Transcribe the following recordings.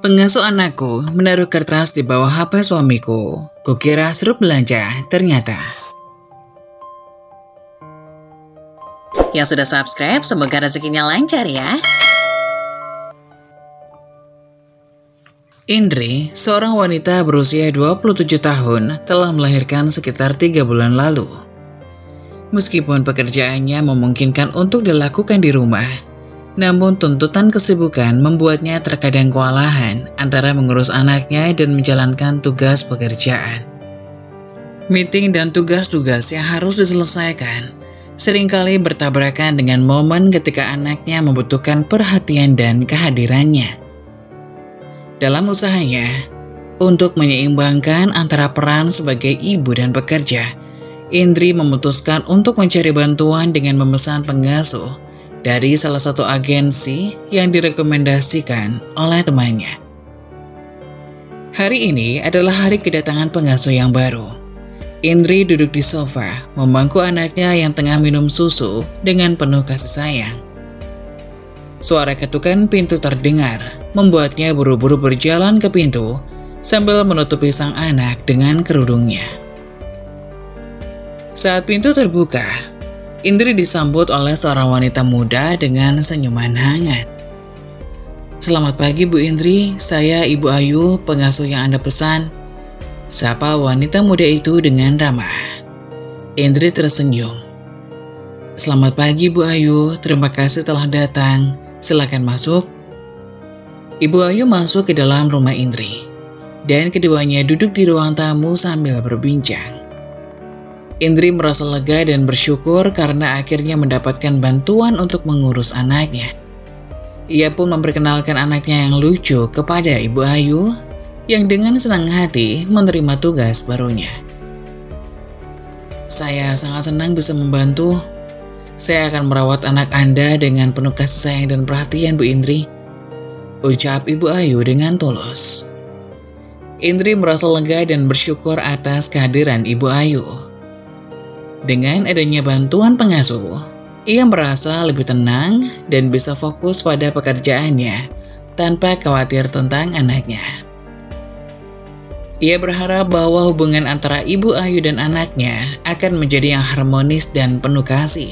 Pengasuh anakku menaruh kertas di bawah HP suamiku. Kukira seru belanja, ternyata. Yang sudah subscribe, semoga rezekinya lancar ya. Indri, seorang wanita berusia 27 tahun, telah melahirkan sekitar 3 bulan lalu. Meskipun pekerjaannya memungkinkan untuk dilakukan di rumah, namun tuntutan kesibukan membuatnya terkadang kewalahan antara mengurus anaknya dan menjalankan tugas pekerjaan. Meeting dan tugas-tugas yang harus diselesaikan seringkali bertabrakan dengan momen ketika anaknya membutuhkan perhatian dan kehadirannya. Dalam usahanya untuk menyeimbangkan antara peran sebagai ibu dan pekerja, Indri memutuskan untuk mencari bantuan dengan memesan pengasuh dari salah satu agensi yang direkomendasikan oleh temannya. Hari ini adalah hari kedatangan pengasuh yang baru. Indri duduk di sofa, memangku anaknya yang tengah minum susu dengan penuh kasih sayang. Suara ketukan pintu terdengar, membuatnya buru-buru berjalan ke pintu sambil menutupi sang anak dengan kerudungnya. Saat pintu terbuka, Indri disambut oleh seorang wanita muda dengan senyuman hangat. "Selamat pagi Bu Indri, saya Ibu Ayu, pengasuh yang Anda pesan," sapa wanita muda itu dengan ramah. Indri tersenyum. "Selamat pagi Bu Ayu, terima kasih telah datang. Silakan masuk." Ibu Ayu masuk ke dalam rumah Indri, dan keduanya duduk di ruang tamu sambil berbincang. Indri merasa lega dan bersyukur karena akhirnya mendapatkan bantuan untuk mengurus anaknya. Ia pun memperkenalkan anaknya yang lucu kepada Ibu Ayu, yang dengan senang hati menerima tugas barunya. "Saya sangat senang bisa membantu. Saya akan merawat anak Anda dengan penuh kasih sayang dan perhatian Bu Indri," ucap Ibu Ayu dengan tulus. Indri merasa lega dan bersyukur atas kehadiran Ibu Ayu. Dengan adanya bantuan pengasuh, ia merasa lebih tenang dan bisa fokus pada pekerjaannya tanpa khawatir tentang anaknya. Ia berharap bahwa hubungan antara Ibu Ayu dan anaknya akan menjadi yang harmonis dan penuh kasih,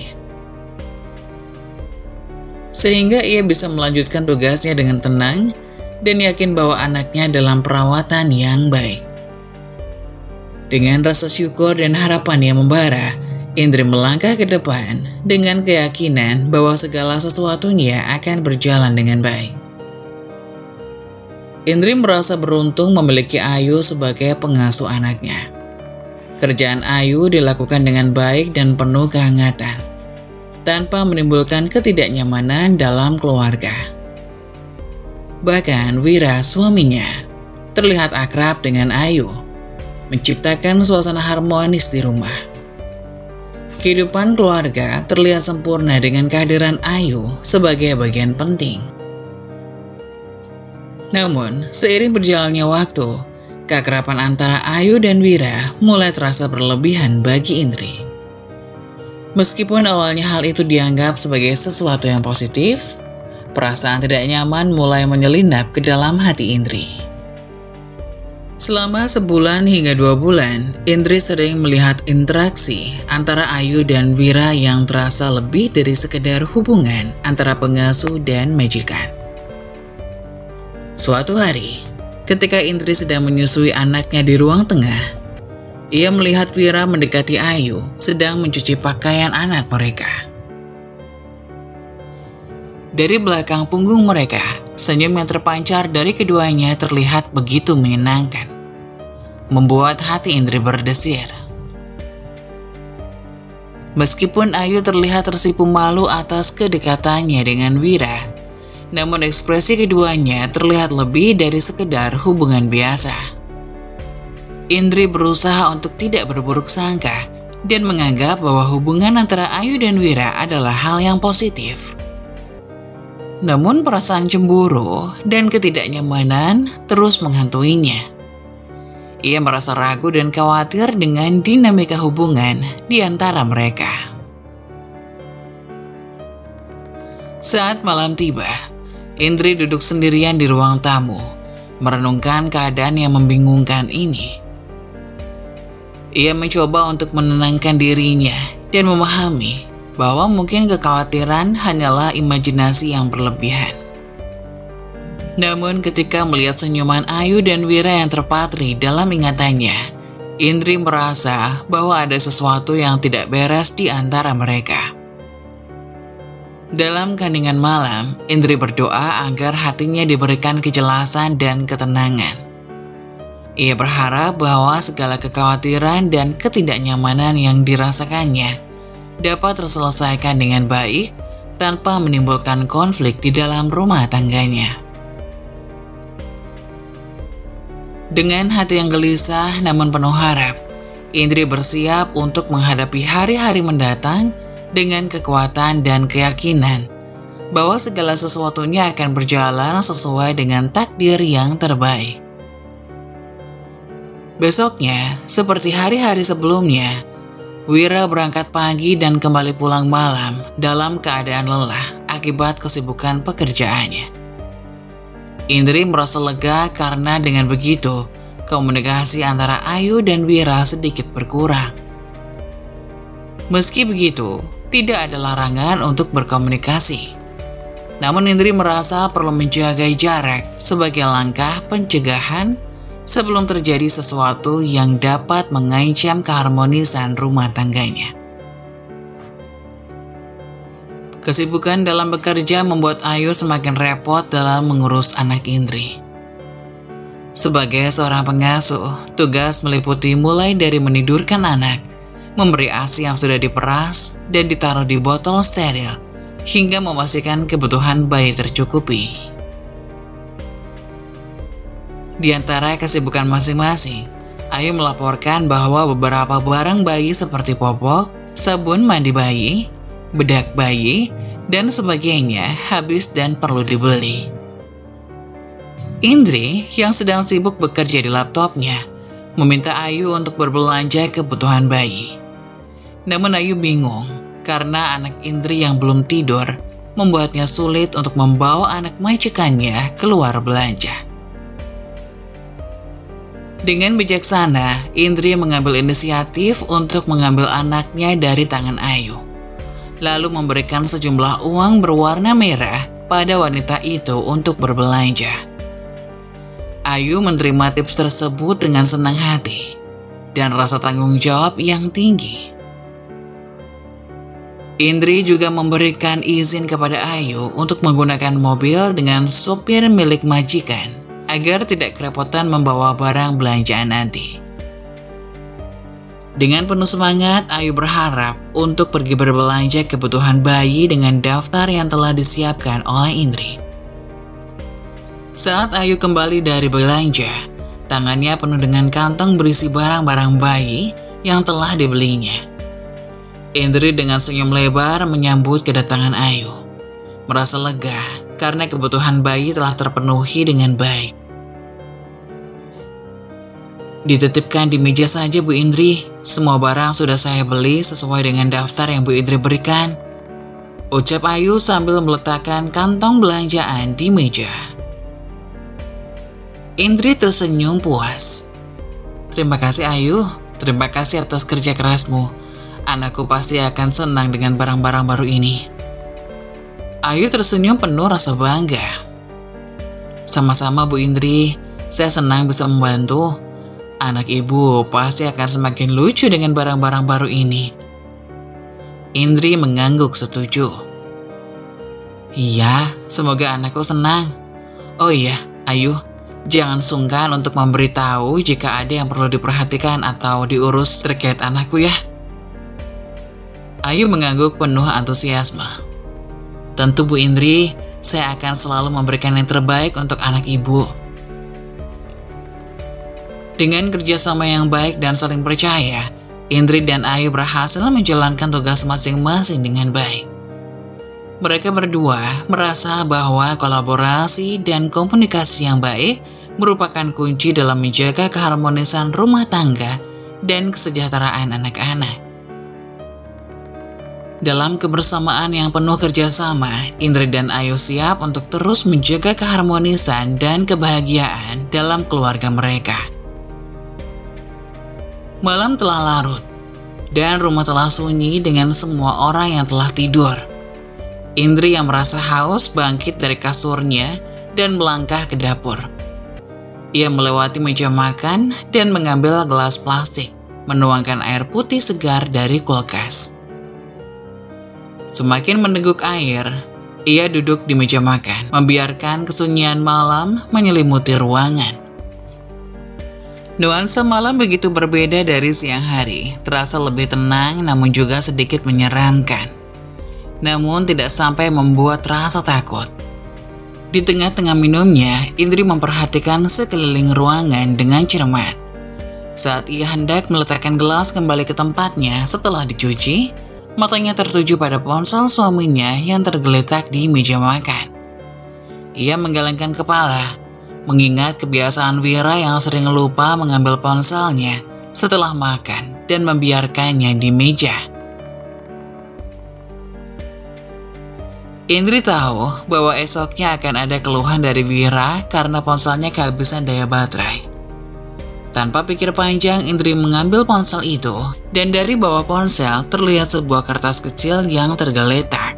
sehingga ia bisa melanjutkan tugasnya dengan tenang dan yakin bahwa anaknya dalam perawatan yang baik. Dengan rasa syukur dan harapan yang membara, Indri melangkah ke depan dengan keyakinan bahwa segala sesuatunya akan berjalan dengan baik. Indri merasa beruntung memiliki Ayu sebagai pengasuh anaknya. Kerjaan Ayu dilakukan dengan baik dan penuh kehangatan, tanpa menimbulkan ketidaknyamanan dalam keluarga. Bahkan Wira, suaminya, terlihat akrab dengan Ayu, menciptakan suasana harmonis di rumah. Kehidupan keluarga terlihat sempurna dengan kehadiran Ayu sebagai bagian penting. Namun, seiring berjalannya waktu, keakraban antara Ayu dan Wira mulai terasa berlebihan bagi Indri. Meskipun awalnya hal itu dianggap sebagai sesuatu yang positif, perasaan tidak nyaman mulai menyelinap ke dalam hati Indri. Selama sebulan hingga 2 bulan, Indri sering melihat interaksi antara Ayu dan Wira yang terasa lebih dari sekedar hubungan antara pengasuh dan majikan. Suatu hari, ketika Indri sedang menyusui anaknya di ruang tengah, ia melihat Wira mendekati Ayu sedang mencuci pakaian anak mereka. Dari belakang punggung mereka, senyum yang terpancar dari keduanya terlihat begitu menyenangkan, membuat hati Indri berdesir. Meskipun Ayu terlihat tersipu malu atas kedekatannya dengan Wira, namun ekspresi keduanya terlihat lebih dari sekedar hubungan biasa. Indri berusaha untuk tidak berburuk sangka dan menganggap bahwa hubungan antara Ayu dan Wira adalah hal yang positif. Namun perasaan cemburu dan ketidaknyamanan terus menghantuinya. Ia merasa ragu dan khawatir dengan dinamika hubungan di antara mereka. Saat malam tiba, Indri duduk sendirian di ruang tamu, Merenungkan keadaan yang membingungkan ini, ia mencoba untuk menenangkan dirinya dan memahami bahwa mungkin kekhawatiran hanyalah imajinasi yang berlebihan. Namun ketika melihat senyuman Ayu dan Wira yang terpatri dalam ingatannya, Indri merasa bahwa ada sesuatu yang tidak beres di antara mereka. Dalam keheningan malam, Indri berdoa agar hatinya diberikan kejelasan dan ketenangan. Ia berharap bahwa segala kekhawatiran dan ketidaknyamanan yang dirasakannya dapat terselesaikan dengan baik tanpa menimbulkan konflik di dalam rumah tangganya. Dengan hati yang gelisah namun penuh harap, Indri bersiap untuk menghadapi hari-hari mendatang dengan kekuatan dan keyakinan bahwa segala sesuatunya akan berjalan sesuai dengan takdir yang terbaik. Besoknya, seperti hari-hari sebelumnya, Wira berangkat pagi dan kembali pulang malam dalam keadaan lelah akibat kesibukan pekerjaannya. Indri merasa lega karena dengan begitu, komunikasi antara Ayu dan Wira sedikit berkurang. Meski begitu, tidak ada larangan untuk berkomunikasi. Namun Indri merasa perlu menjaga jarak sebagai langkah pencegahan sebelum terjadi sesuatu yang dapat mengancam keharmonisan rumah tangganya. Kesibukan dalam bekerja membuat Ayu semakin repot dalam mengurus anak Indri. Sebagai seorang pengasuh, tugas meliputi mulai dari menidurkan anak, memberi ASI yang sudah diperas dan ditaruh di botol steril, hingga memastikan kebutuhan bayi tercukupi. Di antara kesibukan masing-masing, Ayu melaporkan bahwa beberapa barang bayi seperti popok, sabun mandi bayi, bedak bayi, dan sebagainya habis dan perlu dibeli. Indri yang sedang sibuk bekerja di laptopnya meminta Ayu untuk berbelanja kebutuhan bayi. Namun Ayu bingung karena anak Indri yang belum tidur membuatnya sulit untuk membawa anak majikannya keluar belanja. Dengan bijaksana, Indri mengambil inisiatif untuk mengambil anaknya dari tangan Ayu, lalu memberikan sejumlah uang berwarna merah pada wanita itu untuk berbelanja. Ayu menerima tips tersebut dengan senang hati dan rasa tanggung jawab yang tinggi. Indri juga memberikan izin kepada Ayu untuk menggunakan mobil dengan sopir milik majikan agar tidak kerepotan membawa barang belanjaan nanti. Dengan penuh semangat, Ayu berharap untuk pergi berbelanja kebutuhan bayi dengan daftar yang telah disiapkan oleh Indri. Saat Ayu kembali dari belanja, tangannya penuh dengan kantong berisi barang-barang bayi yang telah dibelinya. Indri dengan senyum lebar menyambut kedatangan Ayu, merasa lega karena kebutuhan bayi telah terpenuhi dengan baik. Dititipkan di meja saja Bu Indri, semua barang sudah saya beli sesuai dengan daftar yang Bu Indri berikan, ucap Ayu sambil meletakkan kantong belanjaan di meja. Indri tersenyum puas. Terima kasih Ayu, terima kasih atas kerja kerasmu. Anakku pasti akan senang dengan barang-barang baru ini. Ayu tersenyum penuh rasa bangga. Sama-sama Bu Indri, saya senang bisa membantu. Anak ibu pasti akan semakin lucu dengan barang-barang baru ini. Indri mengangguk setuju. Iya, semoga anakku senang. Oh iya, Ayu, jangan sungkan untuk memberitahu jika ada yang perlu diperhatikan atau diurus terkait anakku ya. Ayu mengangguk penuh antusiasme. Tentu Bu Indri, saya akan selalu memberikan yang terbaik untuk anak ibu. Dengan kerjasama yang baik dan saling percaya, Indri dan Ayu berhasil menjalankan tugas masing-masing dengan baik. Mereka berdua merasa bahwa kolaborasi dan komunikasi yang baik merupakan kunci dalam menjaga keharmonisan rumah tangga dan kesejahteraan anak-anak. Dalam kebersamaan yang penuh kerjasama, Indri dan Ayu siap untuk terus menjaga keharmonisan dan kebahagiaan dalam keluarga mereka. Malam telah larut, dan rumah telah sunyi dengan semua orang yang telah tidur. Indri yang merasa haus bangkit dari kasurnya dan melangkah ke dapur. Ia melewati meja makan dan mengambil gelas plastik, menuangkan air putih segar dari kulkas. Semakin meneguk air, ia duduk di meja makan, membiarkan kesunyian malam menyelimuti ruangan. Nuansa malam begitu berbeda dari siang hari, terasa lebih tenang namun juga sedikit menyeramkan. Namun tidak sampai membuat rasa takut. Di tengah-tengah minumnya, Indri memperhatikan sekeliling ruangan dengan cermat. Saat ia hendak meletakkan gelas kembali ke tempatnya setelah dicuci, matanya tertuju pada ponsel suaminya yang tergeletak di meja makan. Ia menggelengkan kepala, mengingat kebiasaan Wira yang sering lupa mengambil ponselnya setelah makan dan membiarkannya di meja. Indri tahu bahwa esoknya akan ada keluhan dari Wira karena ponselnya kehabisan daya baterai. Tanpa pikir panjang, Indri mengambil ponsel itu, dan dari bawah ponsel terlihat sebuah kertas kecil yang tergeletak.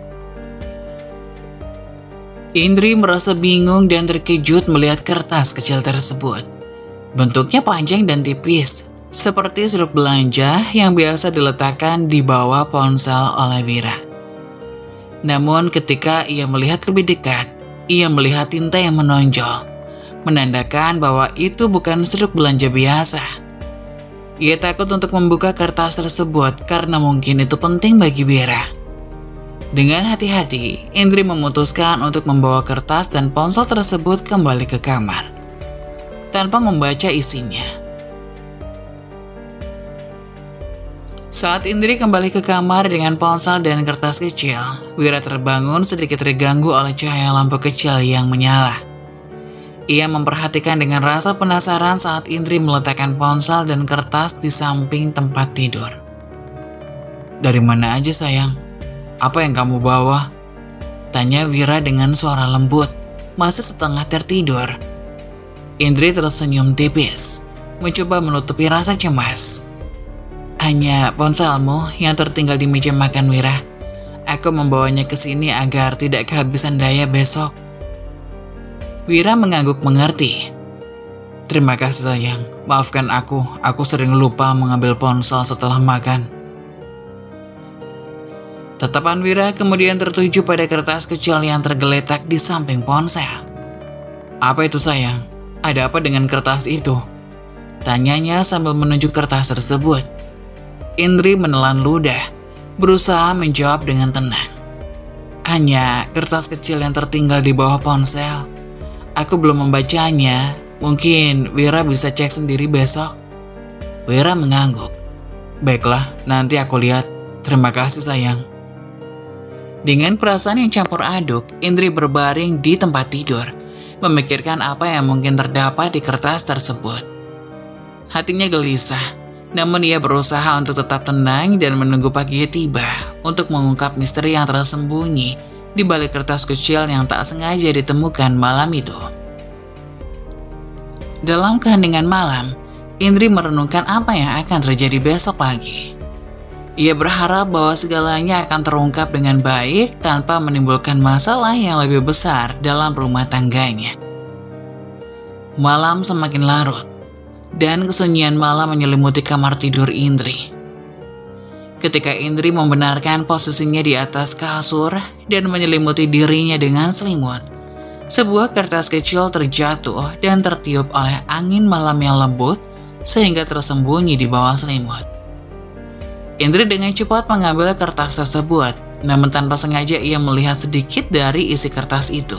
Indri merasa bingung dan terkejut melihat kertas kecil tersebut. Bentuknya panjang dan tipis, seperti surat belanja yang biasa diletakkan di bawah ponsel oleh Wira. Namun ketika ia melihat lebih dekat, ia melihat tinta yang menonjol, menandakan bahwa itu bukan surat belanja biasa. Ia takut untuk membuka kertas tersebut karena mungkin itu penting bagi Wira. Dengan hati-hati, Indri memutuskan untuk membawa kertas dan ponsel tersebut kembali ke kamar, tanpa membaca isinya. Saat Indri kembali ke kamar dengan ponsel dan kertas kecil, Wira terbangun sedikit terganggu oleh cahaya lampu kecil yang menyala. Ia memperhatikan dengan rasa penasaran saat Indri meletakkan ponsel dan kertas di samping tempat tidur. "Dari mana aja sayang? Apa yang kamu bawa?" tanya Wira dengan suara lembut, masih setengah tertidur. Indri tersenyum tipis, mencoba menutupi rasa cemas. "Hanya ponselmu yang tertinggal di meja makan, Wira. Aku membawanya ke sini agar tidak kehabisan daya besok." Wira mengangguk mengerti. "Terima kasih sayang, maafkan aku sering lupa mengambil ponsel setelah makan." Tatapan Wira kemudian tertuju pada kertas kecil yang tergeletak di samping ponsel. "Apa itu sayang? Ada apa dengan kertas itu?" tanyanya sambil menunjuk kertas tersebut. Indri menelan ludah, berusaha menjawab dengan tenang. "Hanya kertas kecil yang tertinggal di bawah ponsel. Aku belum membacanya, mungkin Wira bisa cek sendiri besok." Wira mengangguk. "Baiklah, nanti aku lihat. Terima kasih sayang." Dengan perasaan yang campur aduk, Indri berbaring di tempat tidur, memikirkan apa yang mungkin terdapat di kertas tersebut. Hatinya gelisah, namun ia berusaha untuk tetap tenang dan menunggu pagi tiba untuk mengungkap misteri yang tersembunyi di balik kertas kecil yang tak sengaja ditemukan malam itu. Dalam keheningan malam, Indri merenungkan apa yang akan terjadi besok pagi. Ia berharap bahwa segalanya akan terungkap dengan baik tanpa menimbulkan masalah yang lebih besar dalam rumah tangganya. Malam semakin larut, dan kesunyian malam menyelimuti kamar tidur Indri. Ketika Indri membenarkan posisinya di atas kasur dan menyelimuti dirinya dengan selimut, sebuah kertas kecil terjatuh dan tertiup oleh angin malam yang lembut sehingga tersembunyi di bawah selimut. Indri dengan cepat mengambil kertas tersebut, namun tanpa sengaja ia melihat sedikit dari isi kertas itu.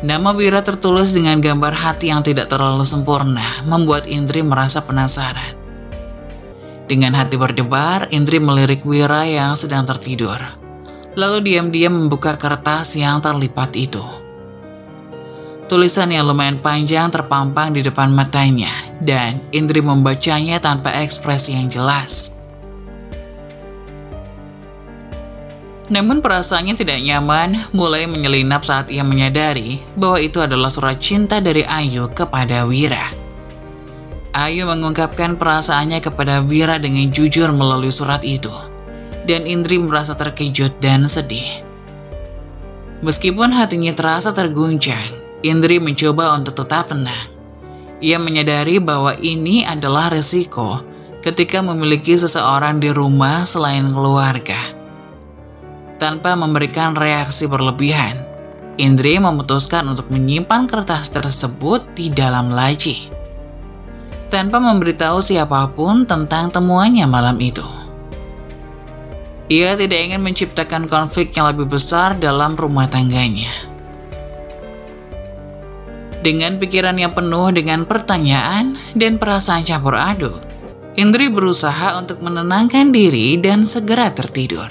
Nama Wira tertulis dengan gambar hati yang tidak terlalu sempurna, membuat Indri merasa penasaran. Dengan hati berdebar, Indri melirik Wira yang sedang tertidur, lalu diam-diam membuka kertas yang terlipat itu. Tulisan yang lumayan panjang terpampang di depan matanya, dan Indri membacanya tanpa ekspresi yang jelas. Namun perasaannya tidak nyaman mulai menyelinap saat ia menyadari bahwa itu adalah surat cinta dari Ayu kepada Wira. Ayu mengungkapkan perasaannya kepada Wira dengan jujur melalui surat itu, dan Indri merasa terkejut dan sedih. Meskipun hatinya terasa terguncang, Indri mencoba untuk tetap tenang. Ia menyadari bahwa ini adalah resiko ketika memiliki seseorang di rumah selain keluarga. Tanpa memberikan reaksi berlebihan, Indri memutuskan untuk menyimpan kertas tersebut di dalam laci, tanpa memberitahu siapapun tentang temuannya malam itu. Ia tidak ingin menciptakan konflik yang lebih besar dalam rumah tangganya. Dengan pikiran yang penuh dengan pertanyaan dan perasaan campur aduk, Indri berusaha untuk menenangkan diri dan segera tertidur.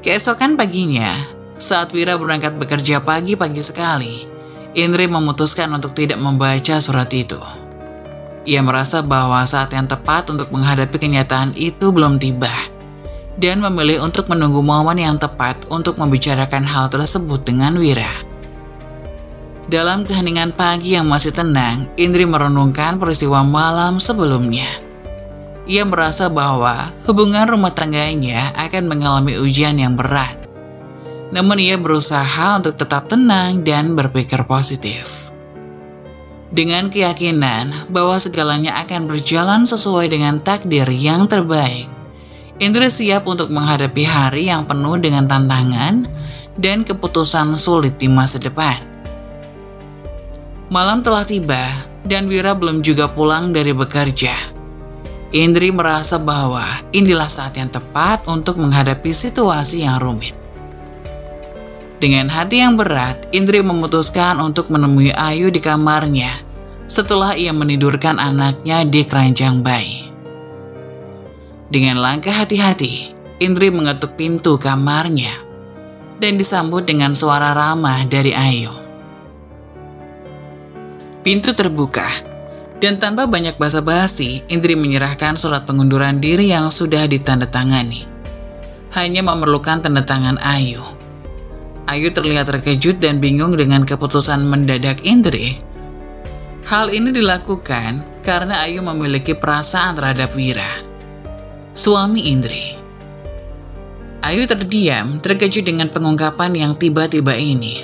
Keesokan paginya, saat Wira berangkat bekerja pagi-pagi sekali, Indri memutuskan untuk tidak membaca surat itu. Ia merasa bahwa saat yang tepat untuk menghadapi kenyataan itu belum tiba, dan memilih untuk menunggu momen yang tepat untuk membicarakan hal tersebut dengan Wira. Dalam keheningan pagi yang masih tenang, Indri merenungkan peristiwa malam sebelumnya. Ia merasa bahwa hubungan rumah tangganya akan mengalami ujian yang berat. Namun ia berusaha untuk tetap tenang dan berpikir positif. Dengan keyakinan bahwa segalanya akan berjalan sesuai dengan takdir yang terbaik, Indri siap untuk menghadapi hari yang penuh dengan tantangan dan keputusan sulit di masa depan. Malam telah tiba dan Wira belum juga pulang dari bekerja. Indri merasa bahwa inilah saat yang tepat untuk menghadapi situasi yang rumit. Dengan hati yang berat, Indri memutuskan untuk menemui Ayu di kamarnya setelah ia menidurkan anaknya di keranjang bayi. Dengan langkah hati-hati, Indri mengetuk pintu kamarnya dan disambut dengan suara ramah dari Ayu. Pintu terbuka, dan tanpa banyak basa-basi, Indri menyerahkan surat pengunduran diri yang sudah ditandatangani. Hanya memerlukan tanda tangan Ayu. Ayu terlihat terkejut dan bingung dengan keputusan mendadak Indri. Hal ini dilakukan karena Ayu memiliki perasaan terhadap Wira, suami Indri. Ayu terdiam, terkejut dengan pengungkapan yang tiba-tiba ini.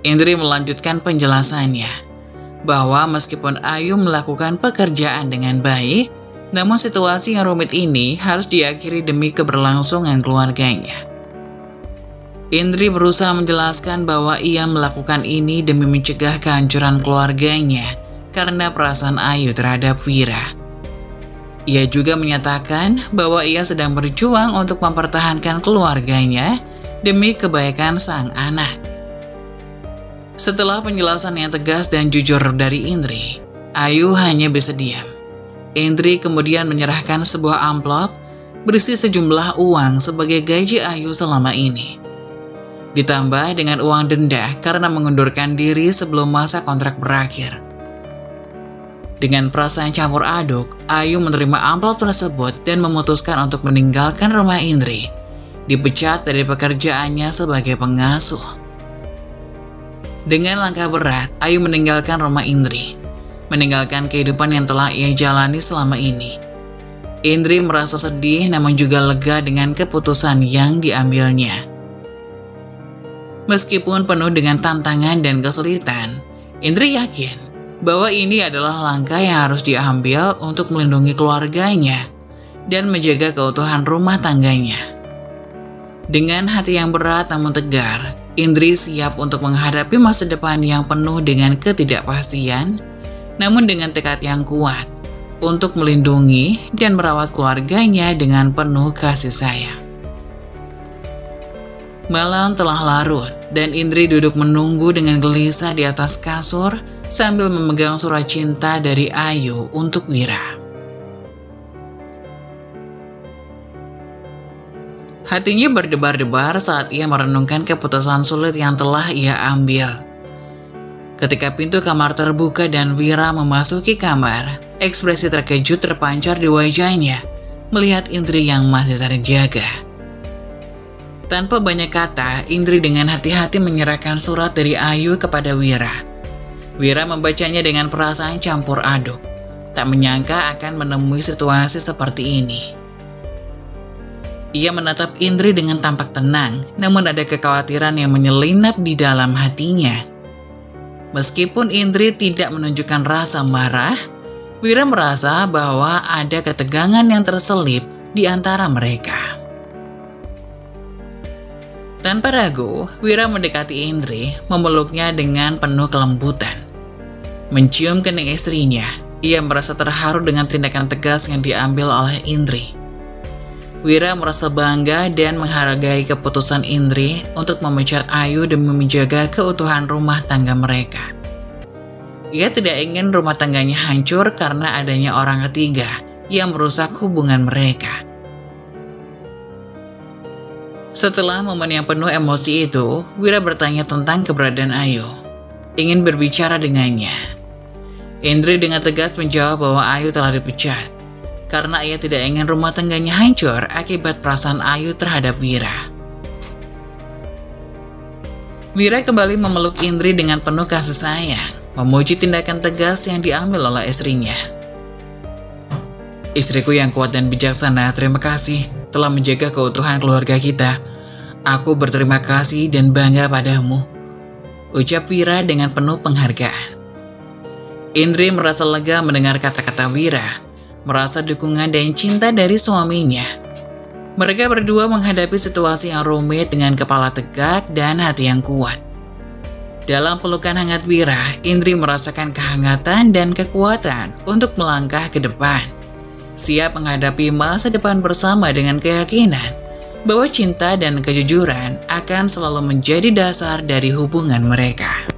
Indri melanjutkan penjelasannya, bahwa meskipun Ayu melakukan pekerjaan dengan baik, namun situasi yang rumit ini harus diakhiri demi keberlangsungan keluarganya. Indri berusaha menjelaskan bahwa ia melakukan ini demi mencegah kehancuran keluarganya karena perasaan Ayu terhadap Wira. Ia juga menyatakan bahwa ia sedang berjuang untuk mempertahankan keluarganya demi kebaikan sang anak. Setelah penjelasan yang tegas dan jujur dari Indri, Ayu hanya bisa diam. Indri kemudian menyerahkan sebuah amplop berisi sejumlah uang sebagai gaji Ayu selama ini, ditambah dengan uang denda karena mengundurkan diri sebelum masa kontrak berakhir. Dengan perasaan campur aduk, Ayu menerima amplop tersebut dan memutuskan untuk meninggalkan rumah Indri, dipecat dari pekerjaannya sebagai pengasuh. Dengan langkah berat, Ayu meninggalkan rumah Indri, meninggalkan kehidupan yang telah ia jalani selama ini. Indri merasa sedih namun juga lega dengan keputusan yang diambilnya. Meskipun penuh dengan tantangan dan kesulitan, Indri yakin bahwa ini adalah langkah yang harus diambil untuk melindungi keluarganya dan menjaga keutuhan rumah tangganya. Dengan hati yang berat namun tegar, Indri siap untuk menghadapi masa depan yang penuh dengan ketidakpastian, namun dengan tekad yang kuat untuk melindungi dan merawat keluarganya dengan penuh kasih sayang. Malam telah larut dan Indri duduk menunggu dengan gelisah di atas kasur sambil memegang surat cinta dari Ayu untuk Wira. Hatinya berdebar-debar saat ia merenungkan keputusan sulit yang telah ia ambil. Ketika pintu kamar terbuka dan Wira memasuki kamar, ekspresi terkejut terpancar di wajahnya melihat Indri yang masih terjaga. Tanpa banyak kata, Indri dengan hati-hati menyerahkan surat dari Ayu kepada Wira. Wira membacanya dengan perasaan campur aduk. Tak menyangka akan menemui situasi seperti ini. Ia menatap Indri dengan tampak tenang, namun ada kekhawatiran yang menyelinap di dalam hatinya. Meskipun Indri tidak menunjukkan rasa marah, Wira merasa bahwa ada ketegangan yang terselip di antara mereka. Tanpa ragu, Wira mendekati Indri, memeluknya dengan penuh kelembutan. Mencium kening istrinya, ia merasa terharu dengan tindakan tegas yang diambil oleh Indri. Wira merasa bangga dan menghargai keputusan Indri untuk memecat Ayu demi menjaga keutuhan rumah tangga mereka. Ia tidak ingin rumah tangganya hancur karena adanya orang ketiga yang merusak hubungan mereka. Setelah momen yang penuh emosi itu, Wira bertanya tentang keberadaan Ayu. Ingin berbicara dengannya. Indri dengan tegas menjawab bahwa Ayu telah dipecat, karena ia tidak ingin rumah tangganya hancur akibat perasaan Ayu terhadap Wira. Wira kembali memeluk Indri dengan penuh kasih sayang, memuji tindakan tegas yang diambil oleh istrinya. Istriku yang kuat dan bijaksana, terima kasih telah menjaga keutuhan keluarga kita. Aku berterima kasih dan bangga padamu, ucap Wira dengan penuh penghargaan. Indri merasa lega mendengar kata-kata Wira, merasa dukungan dan cinta dari suaminya. Mereka berdua menghadapi situasi yang rumit dengan kepala tegak dan hati yang kuat. Dalam pelukan hangat Wira, Indri merasakan kehangatan dan kekuatan untuk melangkah ke depan, siap menghadapi masa depan bersama dengan keyakinan bahwa cinta dan kejujuran akan selalu menjadi dasar dari hubungan mereka.